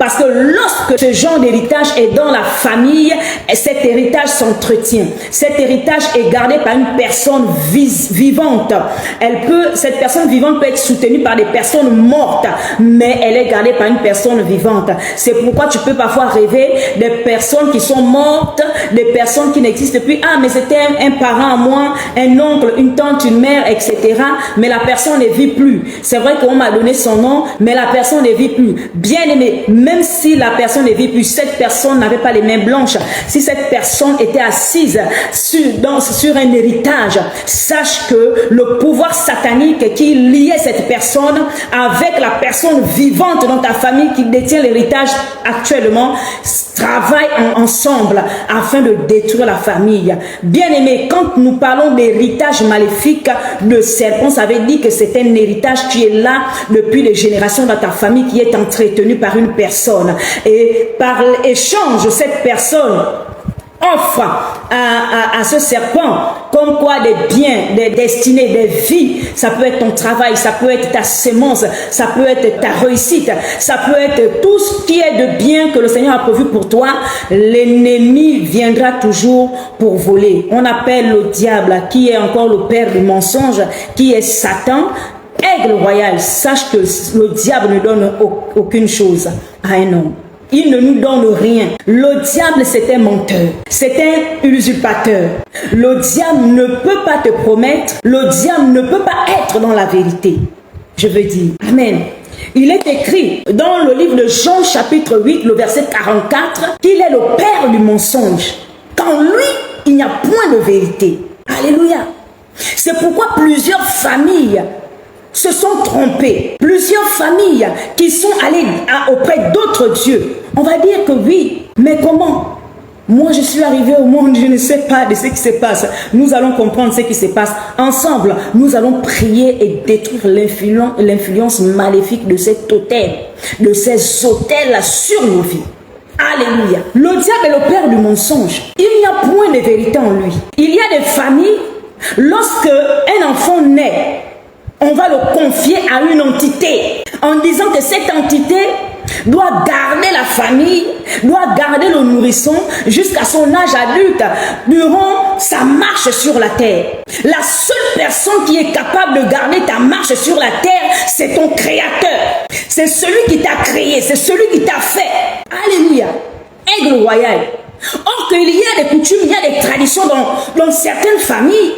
Parce que lorsque ce genre d'héritage est dans la famille, cet héritage s'entretient. Cet héritage est gardé par une personne vivante. Cette personne vivante peut être soutenue par des personnes mortes, mais elle est gardée par une personne vivante. C'est pourquoi tu peux parfois rêver des personnes qui sont mortes, des personnes qui n'existent plus. Ah, mais c'était un parent à moi, un oncle, une tante, une mère, etc. Mais la personne ne vit plus. C'est vrai qu'on m'a donné son nom, mais la personne ne vit plus. Bien aimé, même si la personne ne vit plus, cette personne n'avait pas les mains blanches. Si cette personne était assise sur un héritage, sache que le pouvoir satanique qui liait cette personne avec la personne vivante dans ta famille qui détient l'héritage actuellement travaillent ensemble afin de détruire la famille. Bien aimé, quand nous parlons d'héritage maléfique de serpent, ça veut dire que c'est un héritage qui est là depuis les générations dans ta famille, qui est entretenu par une personne. Et par l'échange, cette personne offre à ce serpent comme quoi des biens, des destinées, des vies. Ça peut être ton travail, ça peut être ta sémence, ça peut être ta réussite, ça peut être tout ce qui est de bien que le Seigneur a prévu pour toi. L'ennemi viendra toujours pour voler. On appelle le diable, qui est encore le père du mensonge, qui est Satan. Aigle royal, sache que le diable ne donne aucune chose à un homme. Il ne nous donne rien. Le diable, c'est un menteur. C'est un usurpateur. Le diable ne peut pas te promettre. Le diable ne peut pas être dans la vérité. Je veux dire. Amen. Il est écrit dans le livre de Jean chapitre 8, le verset 44, qu'il est le père du mensonge. Qu'en lui, il n'y a point de vérité. Alléluia. C'est pourquoi plusieurs familles se sont trompés. Plusieurs familles qui sont allées auprès d'autres dieux. On va dire que oui, mais comment? Moi, je suis arrivé au monde, je ne sais pas de ce qui se passe. Nous allons comprendre ce qui se passe. Ensemble, nous allons prier et détruire l'influence maléfique de cet hôtel, de ces hôtels sur nos vies. Alléluia. Le diable est le père du mensonge. Il n'y a point de vérité en lui. Il y a des familles, lorsque un enfant naît, on va le confier à une entité en disant que cette entité doit garder la famille, doit garder le nourrisson jusqu'à son âge adulte durant sa marche sur la terre. La seule personne qui est capable de garder ta marche sur la terre, c'est ton créateur. C'est celui qui t'a créé, c'est celui qui t'a fait. Alléluia. Aigle royal. Or qu'il y a des coutumes, il y a des traditions dans certaines familles.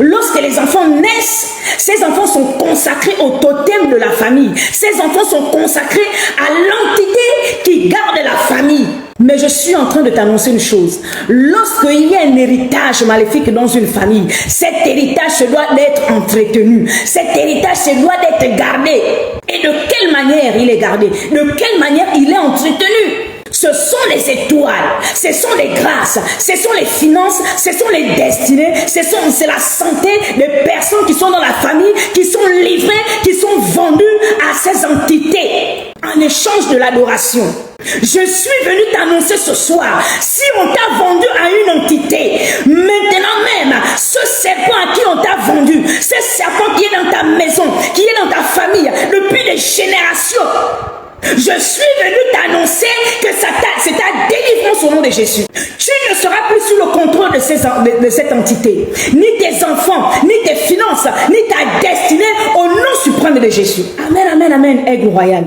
Lorsque les enfants naissent, ces enfants sont consacrés au totem de la famille. Ces enfants sont consacrés à l'entité qui garde la famille. Mais je suis en train de t'annoncer une chose. Lorsqu'il y a un héritage maléfique dans une famille, cet héritage se doit d'être entretenu. Cet héritage se doit d'être gardé. Et de quelle manière il est gardé? De quelle manière il est entretenu? Ce sont les étoiles, ce sont les grâces, ce sont les finances, ce sont les destinées, c'est la santé des personnes qui sont dans la famille, qui sont livrées, qui sont vendues à ces entités en échange de l'adoration. Je suis venu t'annoncer ce soir, si on t'a vendu à une entité, maintenant même, ce serpent à qui on t'a vendu, ce serpent qui est dans ta maison, qui est dans ta famille depuis des générations, je suis venu t'annoncer que c'est ta délivrance au nom de Jésus. Tu ne seras plus sous le contrôle de cette entité. Ni tes enfants, ni tes finances, ni ta destinée au nom suprême de Jésus. Amen, amen, amen, aigle royal.